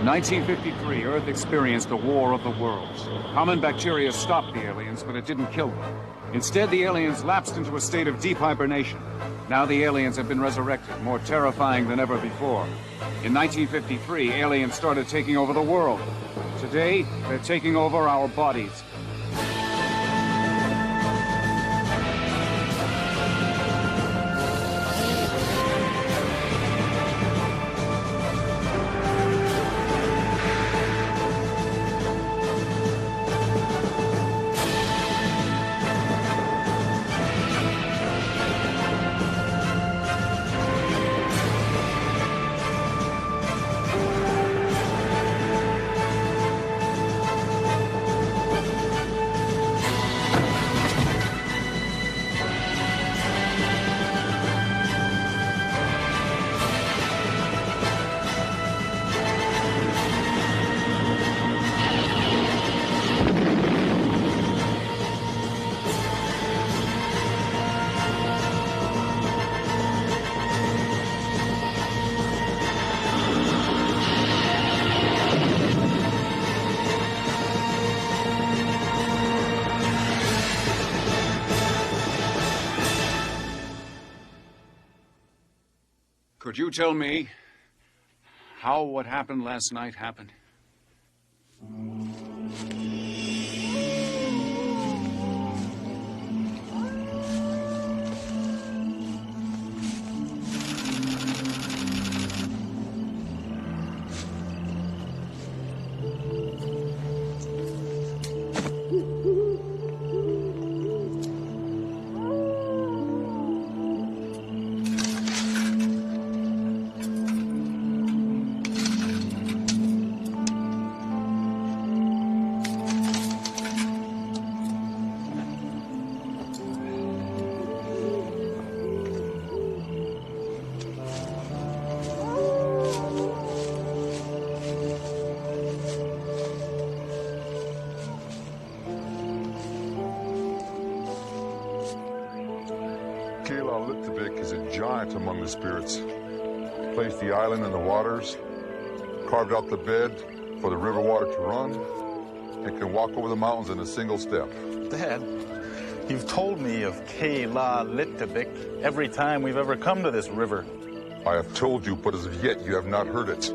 1953, Earth experienced a war of the worlds. Common bacteria stopped the aliens, but it didn't kill them. Instead, the aliens lapsed into a state of deep hibernation. Now the aliens have been resurrected, more terrifying than ever before. In 1953, aliens started taking over the world. Today, they're taking over our bodies. Could you tell me how what happened last night happened? Kayla Litvik is a giant among the spirits. Placed the island in the waters, carved out the bed for the river water to run, and can walk over the mountains in a single step. Dad, you've told me of Kayla Litvik every time we've ever come to this river. I have told you, but as of yet you have not heard it.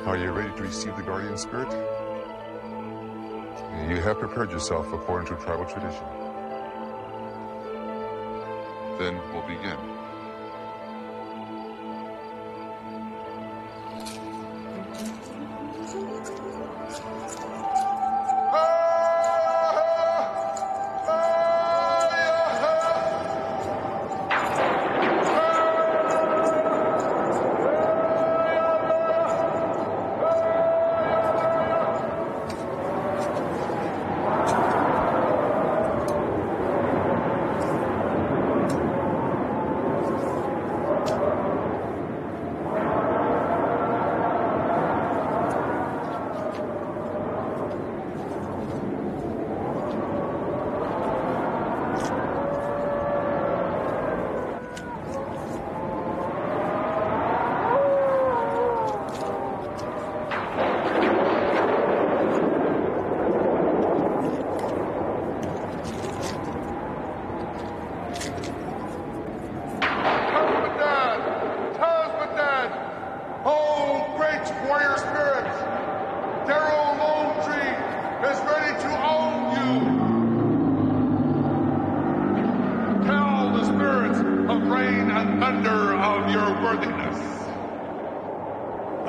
Are you ready to receive the guardian spirit? You have prepared yourself according to tribal tradition. Then we'll begin.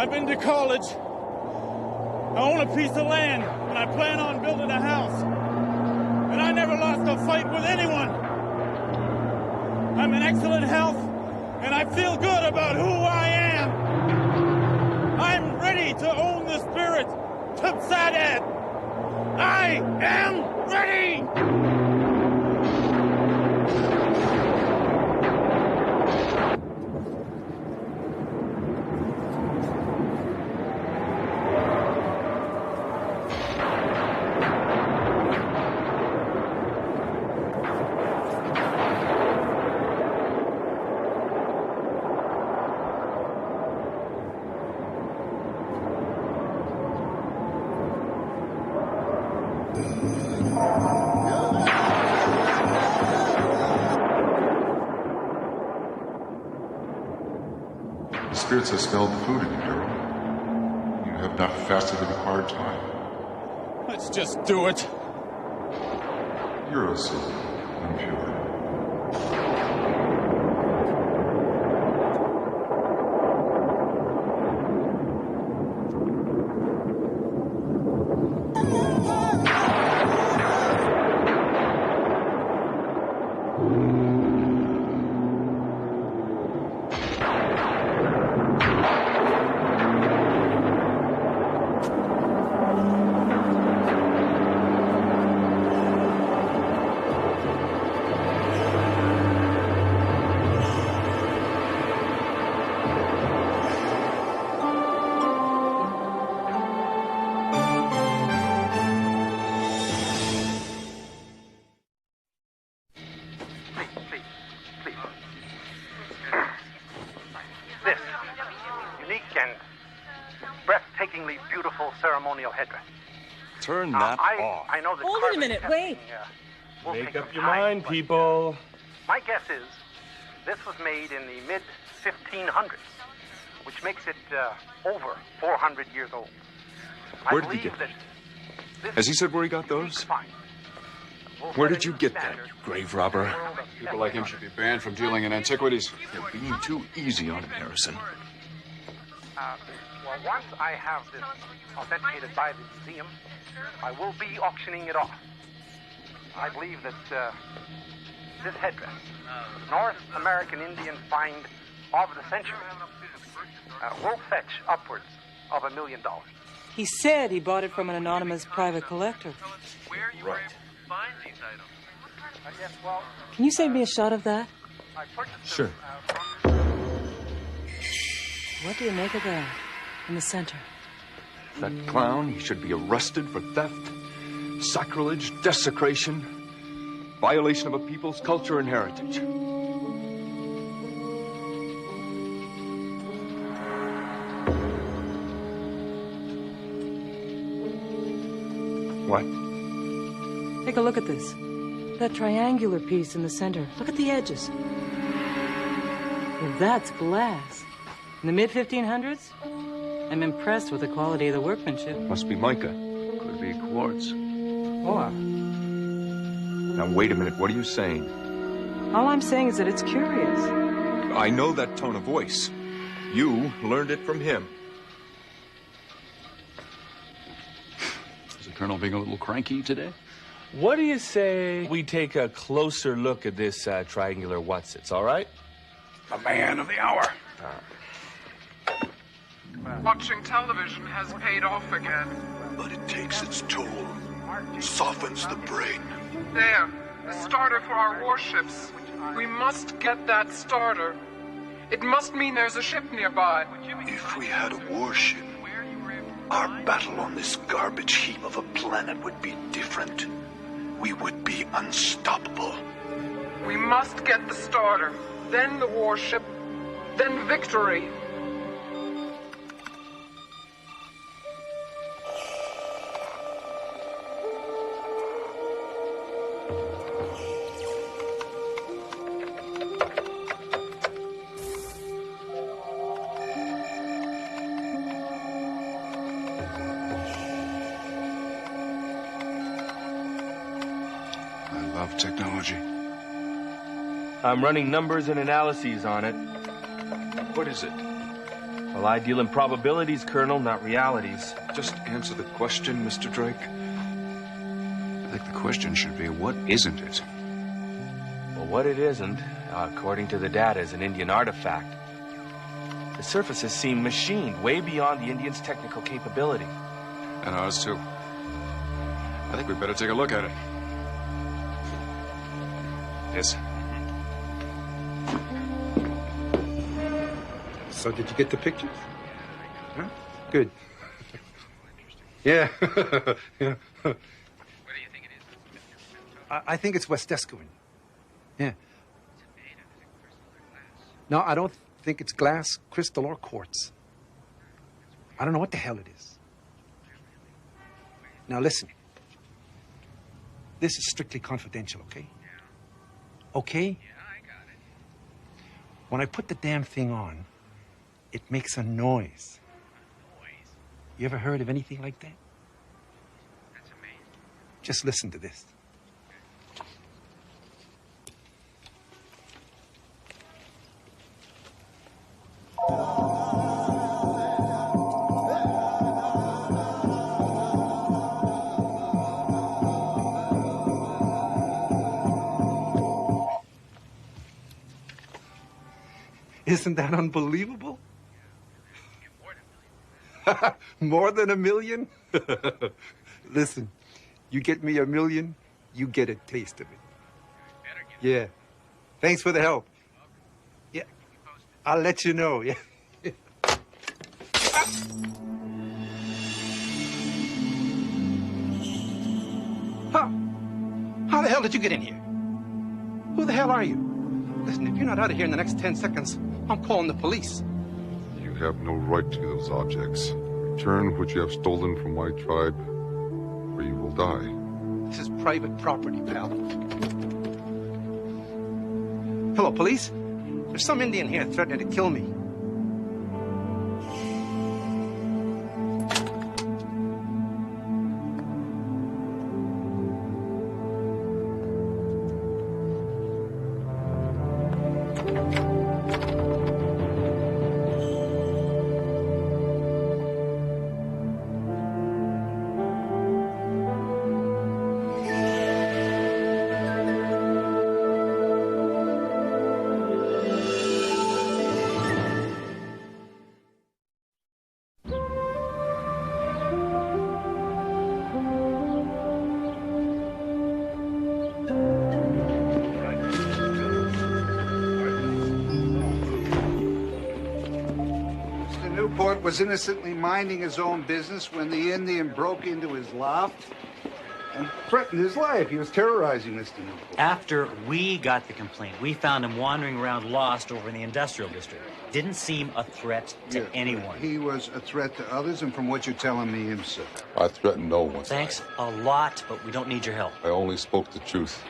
I've been to college. I own a piece of land, and I plan on building a house. And I never lost a fight with anyone. I'm in excellent health, and I feel good about who I am. I'm ready to own the spirit, Tubsadad. I am ready! The spirits have smelled the food in you, Daryl. You have not fasted the required time. Let's just do it. You're so impure. Breathtakingly beautiful ceremonial headdress. Turn that off. I know that. Hold it a minute, wait. Will Make take up some your time, mind, but people. My guess is this was made in the mid-1500s, which makes it over 400 years old. Where did he get that? Has he said where he got those? Where did you get that, you grave robber? People like him should be banned from dealing in antiquities. You're being too easy on him, Harrison. Well, once I have this authenticated by the museum, I will be auctioning it off. I believe that this headdress, the North American Indian find of the century, will fetch upwards of $1 million. He said he bought it from an anonymous private collector. Right. Yes, well, Can you save me a shot of that? I purchased Sure. What do you make of that in the center? That clown, he should be arrested for theft, sacrilege, desecration, violation of a people's culture and heritage. What? Take a look at this. That triangular piece in the center. Look at the edges. Well, that's glass. In the mid-1500s? I'm impressed with the quality of the workmanship. Must be mica. Could be quartz. Or, Now, wait a minute. What are you saying? all I'm saying is that it's curious. I know that tone of voice. You learned it from him. Is the Colonel being a little cranky today? What do you say we take a closer look at this triangular whatsits, all right? The man of the hour. Watching television has paid off again. But it takes its toll, softens the brain. There, the starter for our warships. We must get that starter. It must mean there's a ship nearby. If we had a warship, our battle on this garbage heap of a planet would be different. We would be unstoppable. We must get the starter, then the warship, then victory. Of technology. I'm running numbers and analyses on it. What is it? Well, I deal in probabilities, Colonel, not realities. Just answer the question, Mr. Drake. I think the question should be, what isn't it? Well, what it isn't, according to the data, is an Indian artifact. The surfaces seem machined, way beyond the Indians' technical capability. And ours, too. I think we'd better take a look at it. Yes. So did you get the pictures? Huh? Good. Yeah. Yeah. What do you think it is? I think it's West Escowan. Yeah. No, I don't think it's glass, crystal, or quartz. I don't know what the hell it is. Now listen. This is strictly confidential, okay? Okay? Yeah, I got it. When I put the damn thing on, it makes a noise. A noise? You ever heard of anything like that? That's amazing. Just listen to this. Isn't that unbelievable? More than a million? Listen, you get me $1 million, you get a taste of it. Yeah. Thanks for the help. Yeah. I'll let you know. Yeah. How the hell did you get in here? Who the hell are you? Listen, if you're not out of here in the next 10 seconds, I'm calling the police. You have no right to those objects. Return what you have stolen from my tribe, or you will die. This is private property, pal. Hello, police? There's some Indian here threatening to kill me. Newport was innocently minding his own business when the Indian broke into his loft and threatened his life. He was terrorizing Mr. Newport. After we got the complaint, we found him wandering around lost over in the industrial district. Didn't seem a threat to anyone. He was a threat to others, and from what you're telling me, himself. I threatened no one. Thanks a lot, but we don't need your help. I only spoke the truth.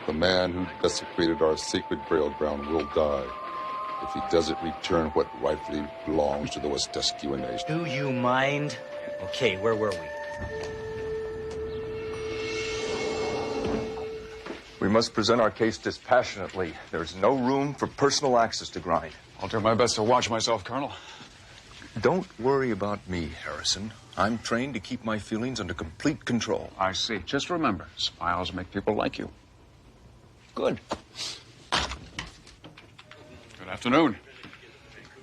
The man who desecrated our sacred burial ground will die if he doesn't return what rightfully belongs to the West Escowan Nation. Do you mind? Okay, where were we? We must present our case dispassionately. There's no room for personal axes to grind. I'll do my best to watch myself, Colonel. Don't worry about me, Harrison. I'm trained to keep my feelings under complete control. I see. Just remember, smiles make people like you. Good. Good afternoon.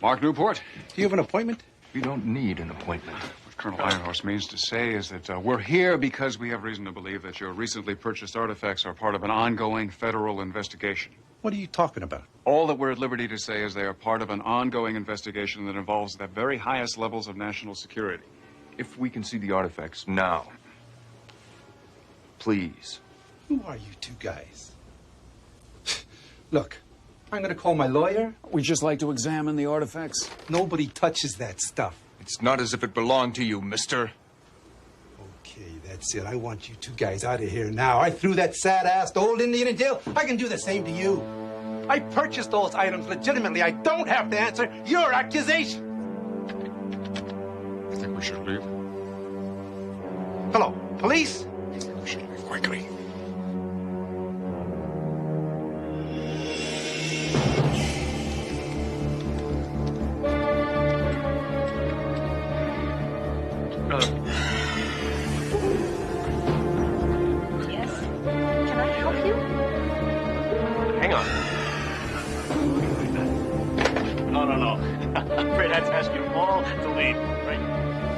Mark Newport. Do you have an appointment? You don't need an appointment. What Colonel Ironhorse means to say is that we're here because we have reason to believe that your recently purchased artifacts are part of an ongoing federal investigation. What are you talking about? All that we're at liberty to say is they are part of an ongoing investigation that involves the very highest levels of national security. If we can see the artifacts now, please. Who are you two guys? Look, I'm going to call my lawyer. We'd just like to examine the artifacts. Nobody touches that stuff. It's not as if it belonged to you, mister. Okay, that's it. I want you two guys out of here now. I threw that sad-assed old Indian in jail. I can do the same to you. I purchased those items legitimately. I don't have to answer your accusation. I think we should leave. Hello, police? We should leave quickly.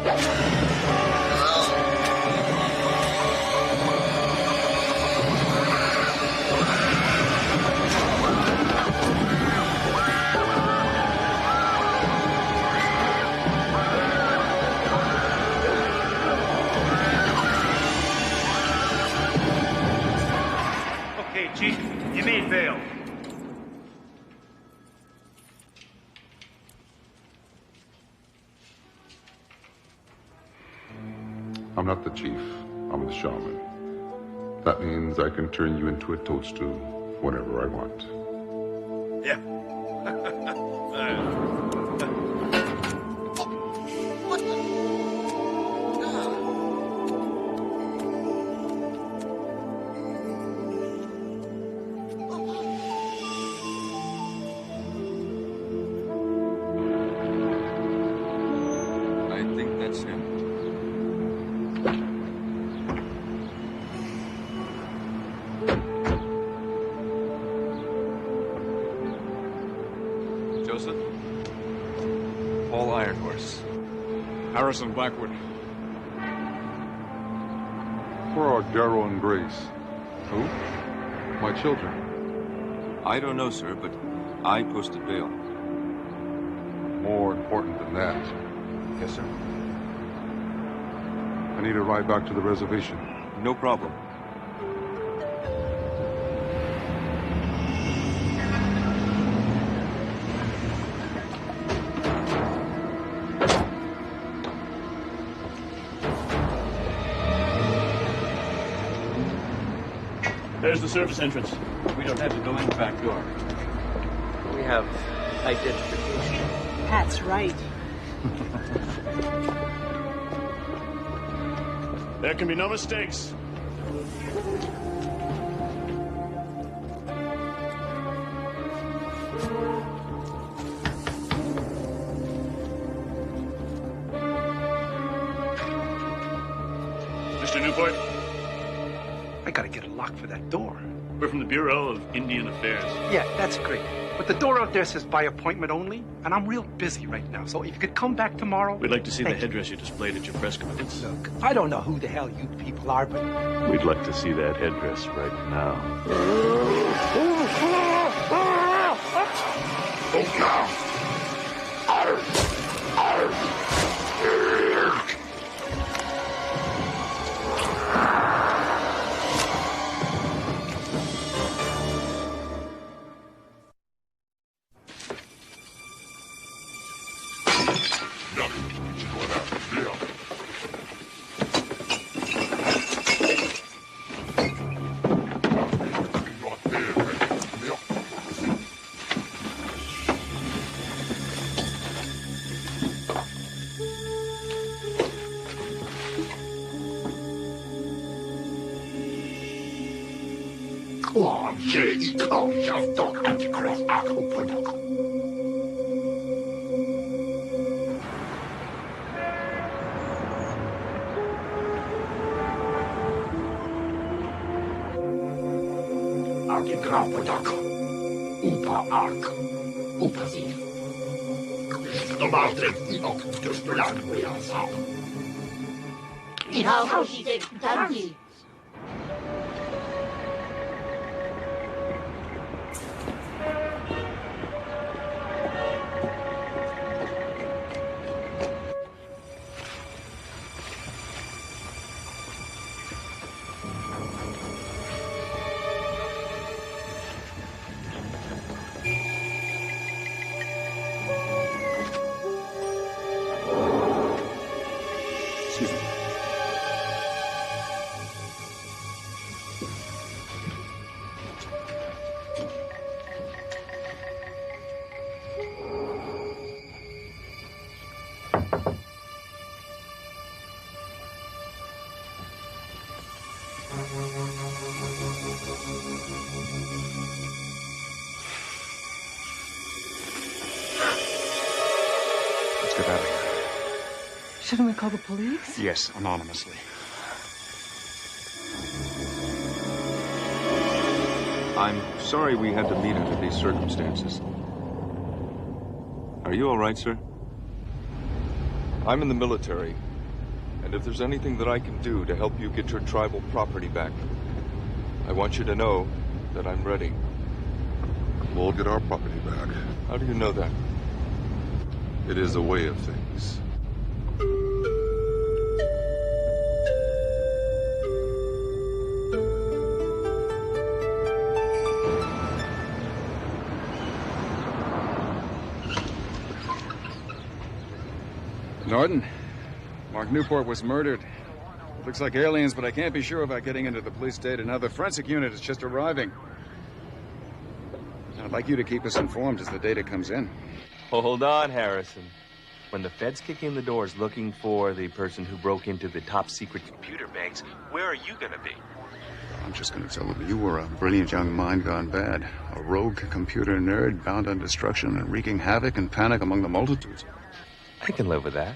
Okay, Chief, you made bail. I'm not the chief. I'm the shaman. That means I can turn you into a toadstool whenever I want. Yeah. I think that's him. Joseph? Paul Ironhorse. Harrison Blackwood. Where are Darrow and Grace? Who? My children. I don't know, sir, but I posted bail. More important than that, Yes, sir. I need a ride back to the reservation. No problem. There's the surface entrance. We don't have to go in the back door. We have identification. That's right. There can be no mistakes. Mr. Newport, I gotta get a lock for that door. we're from the Bureau of Indian Affairs. Yeah, that's great. But the door out there says by appointment only, and I'm real busy right now. So if you could come back tomorrow. We'd like to see the Thank you. headdress you displayed at your press conference. Look, I don't know who the hell you people are, but We'd like to see that headdress right now. Excuse me. Let's get out of here. Shouldn't we call the police? Yes, anonymously. I'm sorry we had to meet under these circumstances. Are you all right, sir? I'm in the military. if there's anything that I can do to help you get your tribal property back, I want you to know that I'm ready. We'll get our property back. How do you know that? It is a way of things. Norton, Mark Newport was murdered. Looks like aliens, but I can't be sure about getting into the police data. Now, the forensic unit is just arriving. I'd like you to keep us informed as the data comes in. Hold on, Harrison. When the feds kick in the doors looking for the person who broke into the top-secret computer banks, where are you gonna be? I'm just gonna tell them you were a brilliant young mind gone bad. A rogue computer nerd bound on destruction and wreaking havoc and panic among the multitudes. I can live with that.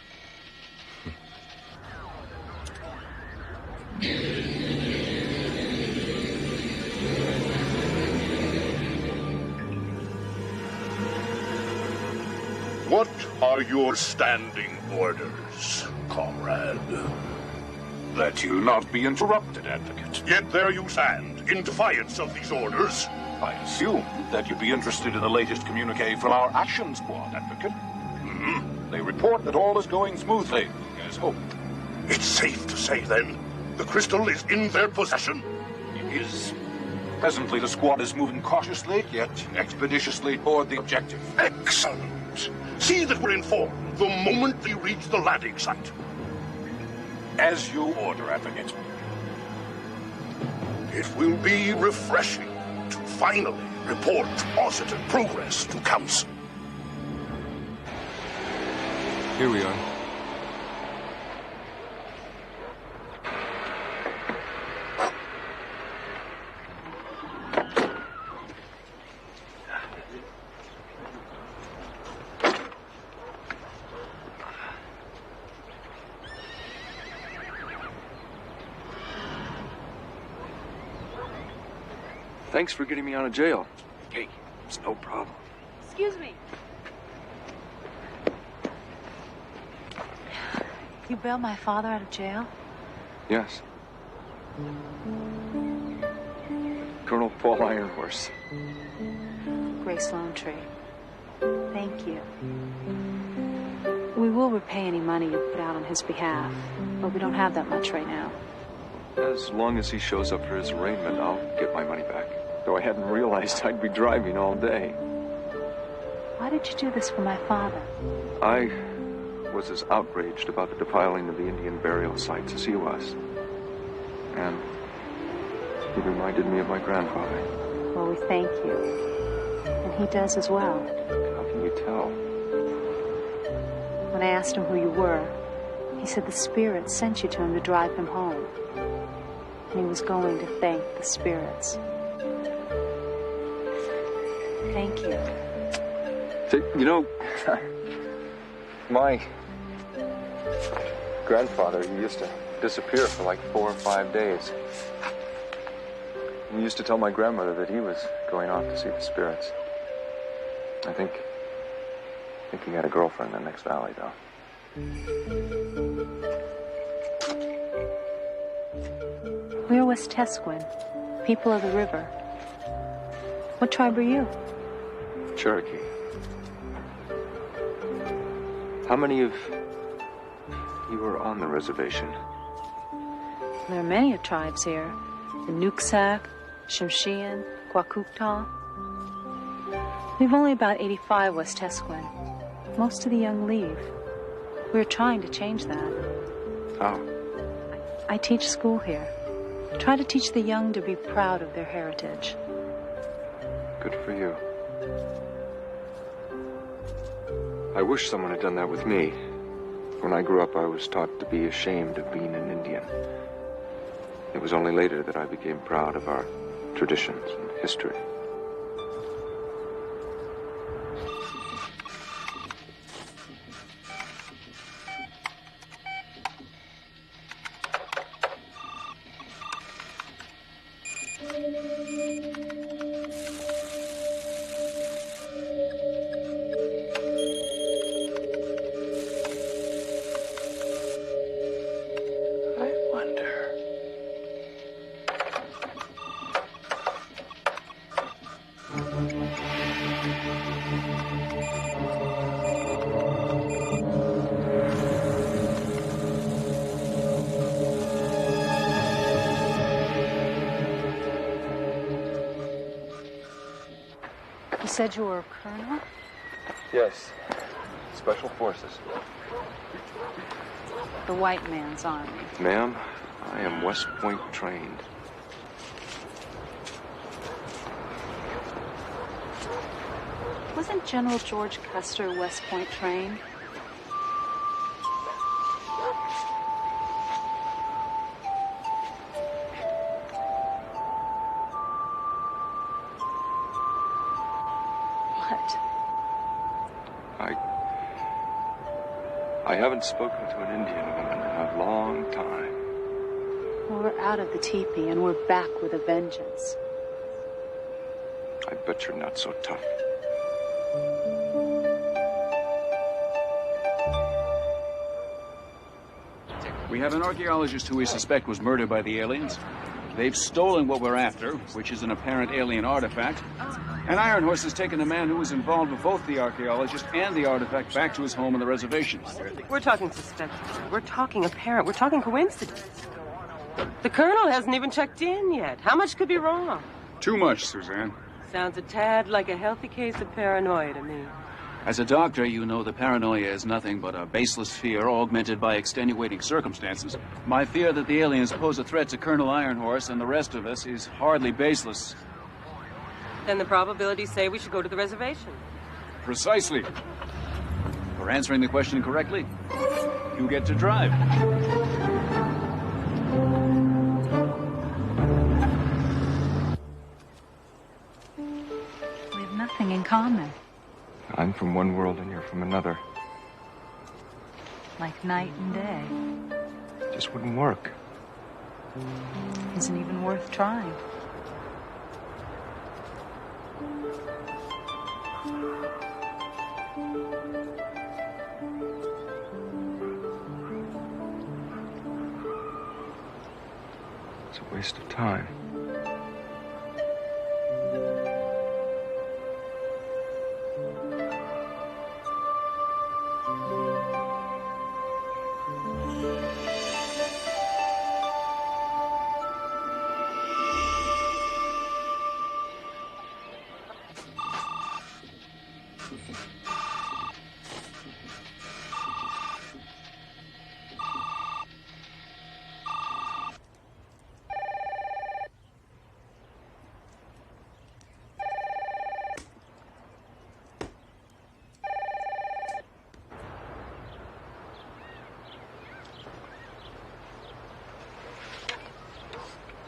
What are your standing orders, comrade? That you not be interrupted, Advocate. Yet there you stand, in defiance of these orders. I assume that you'd be interested in the latest communique from our action squad, Advocate. They report that all is going smoothly, as hoped. It's safe to say, then, the crystal is in their possession? It is. Presently, the squad is moving cautiously, yet expeditiously toward the objective. Excellent. See that we're informed the moment we reach the landing site. As you order, Advocate. It will be refreshing to finally report positive progress to Council. Here we are. Thanks for getting me out of jail. Hey, it's no problem. Excuse me. You bailed my father out of jail? Yes. Colonel Paul Ironhorse. Grace Lone Tree. Thank you. We will repay any money you put out on his behalf, but we don't have that much right now. As long as he shows up for his arraignment, I'll get my money back. Though I hadn't realized I'd be driving all day. Why did you do this for my father? I was as outraged about the defiling of the Indian burial sites as he was. And he reminded me of my grandfather. Well, we thank you. And he does as well. How can you tell? When I asked him who you were, he said the spirits sent you to him to drive him home. And he was going to thank the spirits. Thank you. You know, my grandfather, he used to disappear for like 4 or 5 days. He used to tell my grandmother that he was going off to see the spirits. I think he had a girlfriend in the next valley, though. We're Westesquin, people of the river. What tribe are you? Cherokee. How many of you are on the reservation? There are many tribes here. The Nooksack, Tsimshian, Quakuuktaw. We've only about 85 Westesquin. Most of the young leave. We're trying to change that. How? I teach school here. Try to teach the young to be proud of their heritage. Good for you. I wish someone had done that with me. When I grew up, I was taught to be ashamed of being an Indian. It was only later that I became proud of our traditions and history. said you were a colonel? Yes. Special Forces. The white man's army. Ma'am, I am West Point trained. Wasn't General George Custer West Point trained? I haven't spoken to an Indian woman in a long time. Well, we're out of the teepee and we're back with a vengeance. I bet you're not so tough. We have an archaeologist who we suspect was murdered by the aliens. They've stolen what we're after, which is an apparent alien artifact. And Iron Horse has taken a man who was involved with both the archaeologist and the artifact back to his home on the reservation. We're talking suspect. We're talking apparent. We're talking coincidence. The colonel hasn't even checked in yet. How much could be wrong? Too much, Suzanne. Sounds a tad like a healthy case of paranoia to me. As a doctor, you know the paranoia is nothing but a baseless fear augmented by extenuating circumstances. My fear that the aliens pose a threat to Colonel Iron Horse and the rest of us is hardly baseless. Then the probabilities say we should go to the reservation. Precisely. For answering the question correctly, you get to drive. We have nothing in common. I'm from one world and you're from another. Like night and day. It just wouldn't work. Isn't even worth trying. It's a waste of time.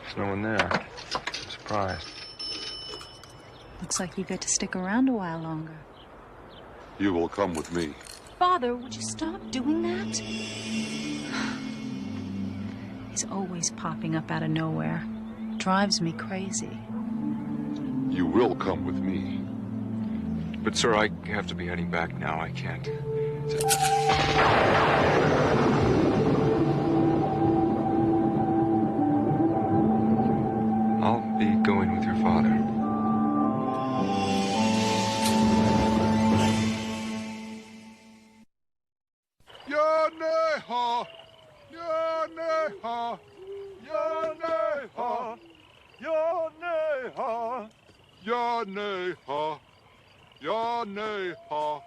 There's no one there. I'm surprised. Looks like you get to stick around a while longer. You will come with me. Father, would you stop doing that? He's always popping up out of nowhere. Drives me crazy. You will come with me. But, sir, I have to be heading back now. I can't. I'll be going with your father. Yaneha! Yaneha! Yaneha! Yaneha! Yaneha! Yaneha!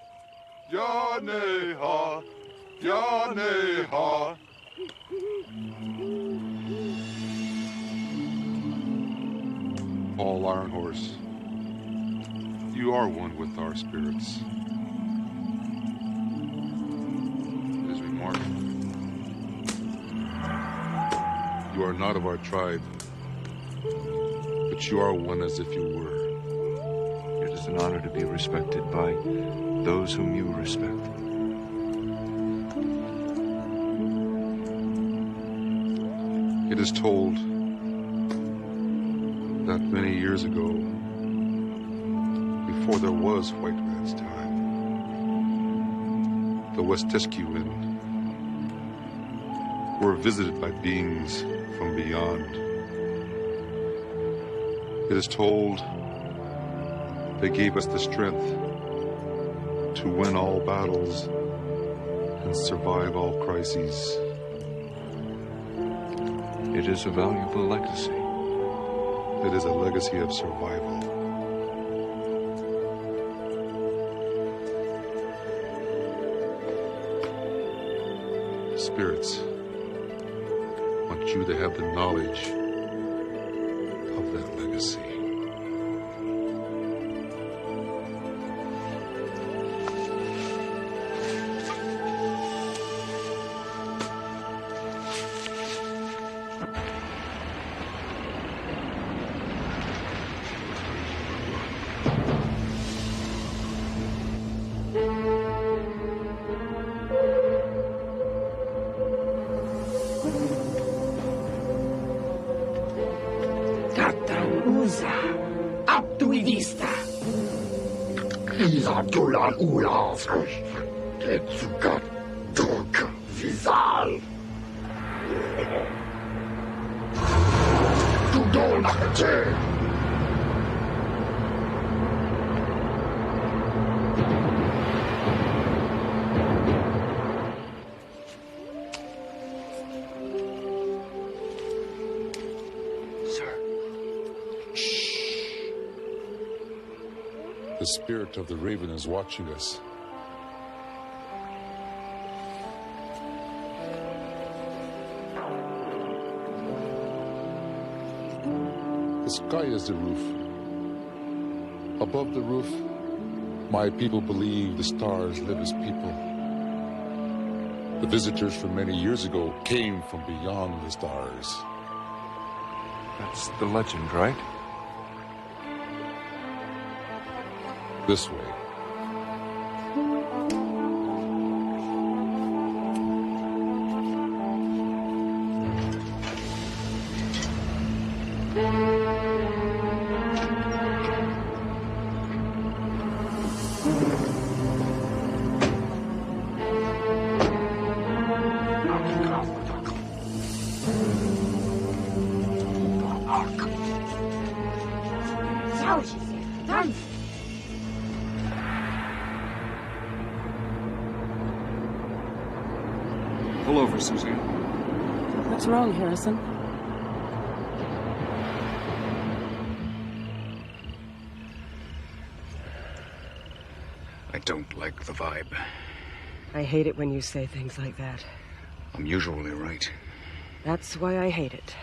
Yaneha! Yaneha! Paul Iron Horse, you are one with our spirits. It is remarkable. You are not of our tribe, but you are one as if you were. It is an honor to be respected by those whom you respect. It is told that many years ago, before there was white man's time, the Wet'suwet'en were visited by beings from beyond. It is told they gave us the strength to win all battles and survive all crises. It is a valuable legacy. It is a legacy of survival. spirits want you to have the knowledge of that legacy. Abduivista. Isa Dulan Ulas. Tetsukat Duk Vizal. Tudonakate. The spirit of the raven is watching us. The sky is the roof. Above the roof, my people believe the stars live as people. The visitors from many years ago came from beyond the stars. That's the legend, right? This way. Pull over, Suzanne. What's wrong, Harrison? I don't like the vibe. I hate it when you say things like that. I'm usually right. That's why I hate it.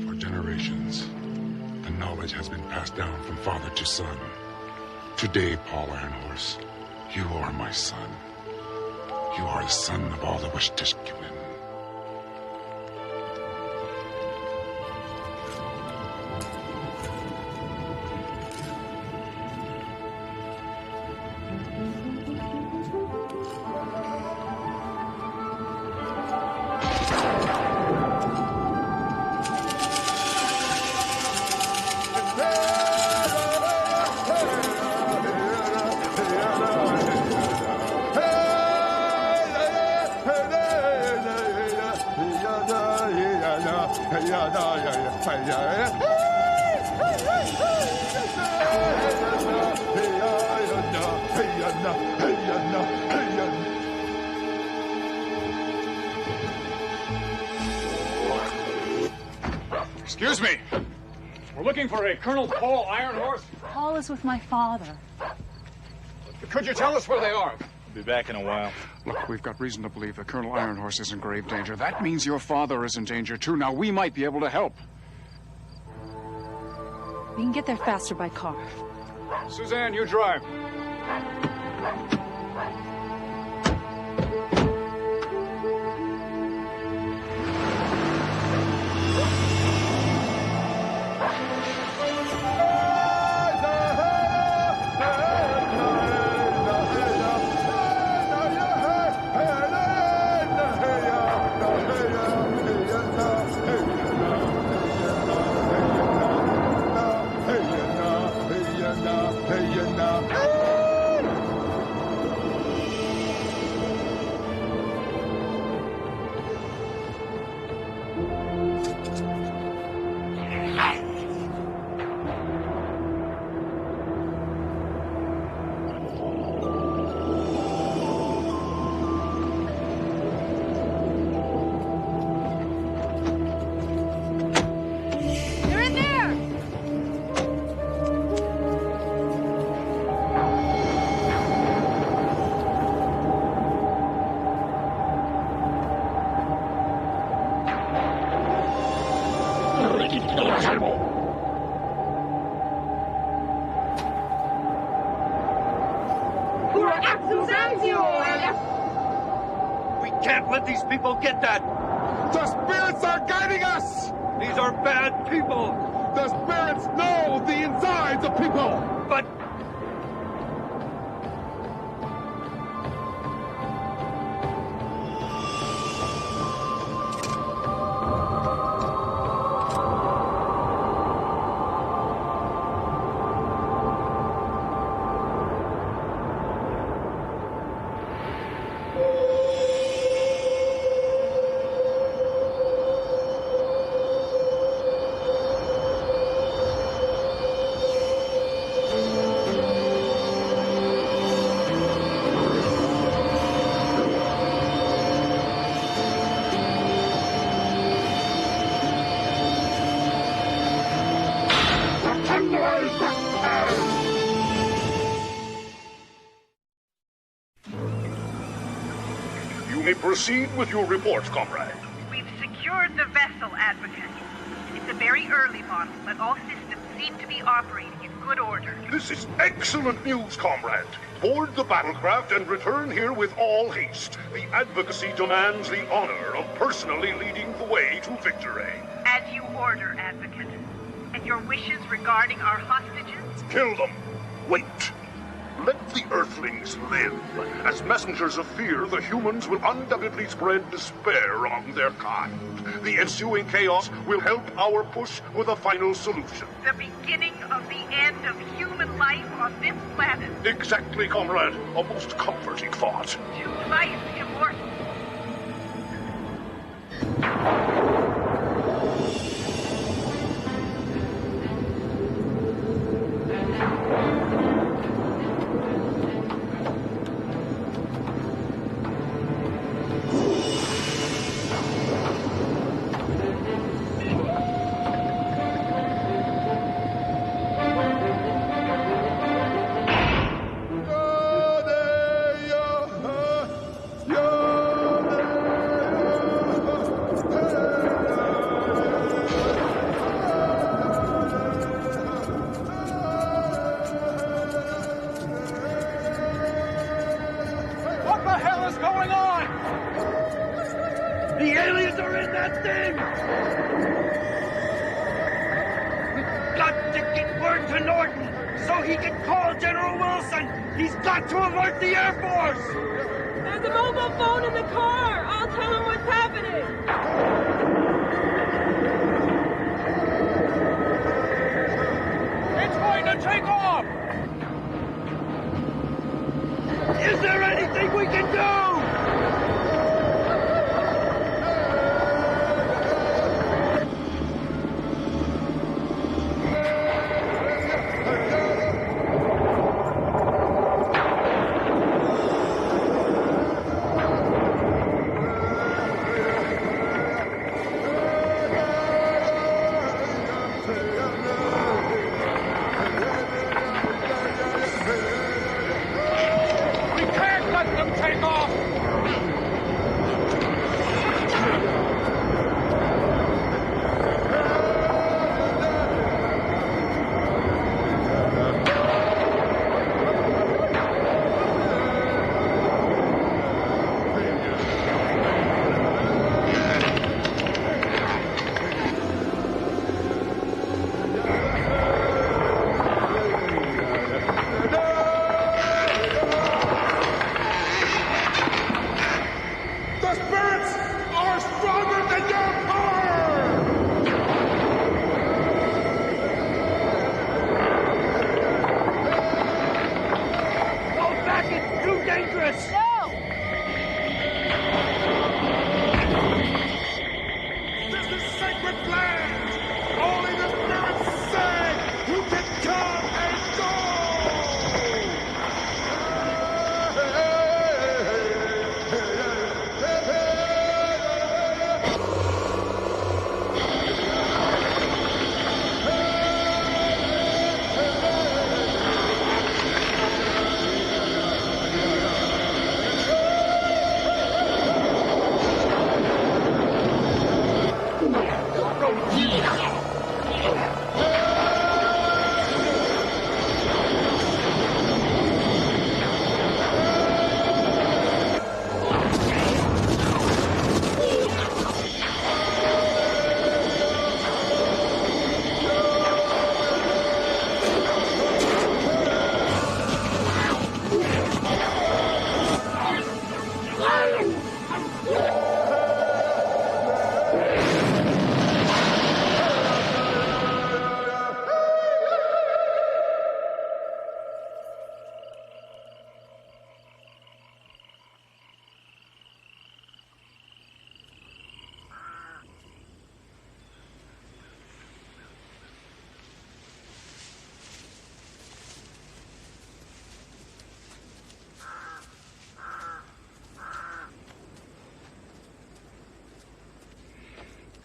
For generations, the knowledge has been passed down from father to son. Today, Paul Ironhorse, you are my son. You are the son of all the Wishtishkimen. Excuse me. We're looking for a Colonel Paul Ironhorse. Paul is with my father. Could you tell us where they are? Be back in a while. Look, we've got reason to believe that Colonel Ironhorse is in grave danger. That means your father is in danger, too. Now, we might be able to help. We can get there faster by car. Suzanne, you drive. We can't let these people get that! The spirits are guiding us! These are bad people! The spirits know the insides of people! But... You may proceed with your report, comrade. We've secured the vessel, Advocate. It's a very early model, but all systems seem to be operating in good order. This is excellent news, comrade. Board the battlecraft and return here with all haste. The advocacy demands the honor of personally leading the way to victory. As you order, Advocate. And your wishes regarding our hostages? Kill them. Wait. Let the Earthlings live. As messengers of fear, the humans will undoubtedly spread despair among their kind. The ensuing chaos will help our push with a final solution. The beginning of the end of human life on this planet. Exactly, comrade. A most comforting thought. To life immortal.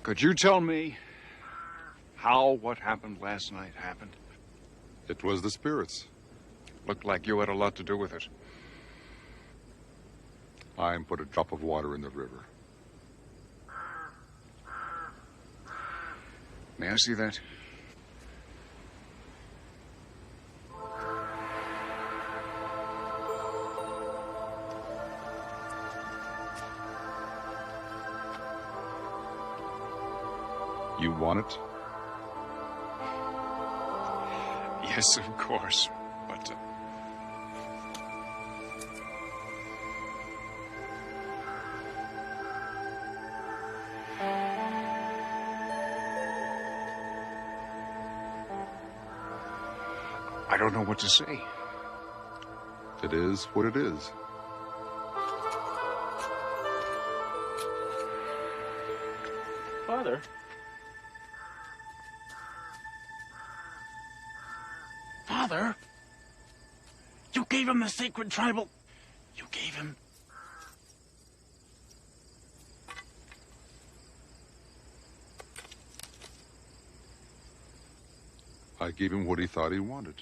Could you tell me how what happened last night happened? It was the spirits. Looked like you had a lot to do with it. I put a drop of water in the river. May I see that? You want it? Yes, of course. But I don't know what to say. It is what it is. Father? Father? You gave him the sacred tribal... You gave him... I gave him what he thought he wanted.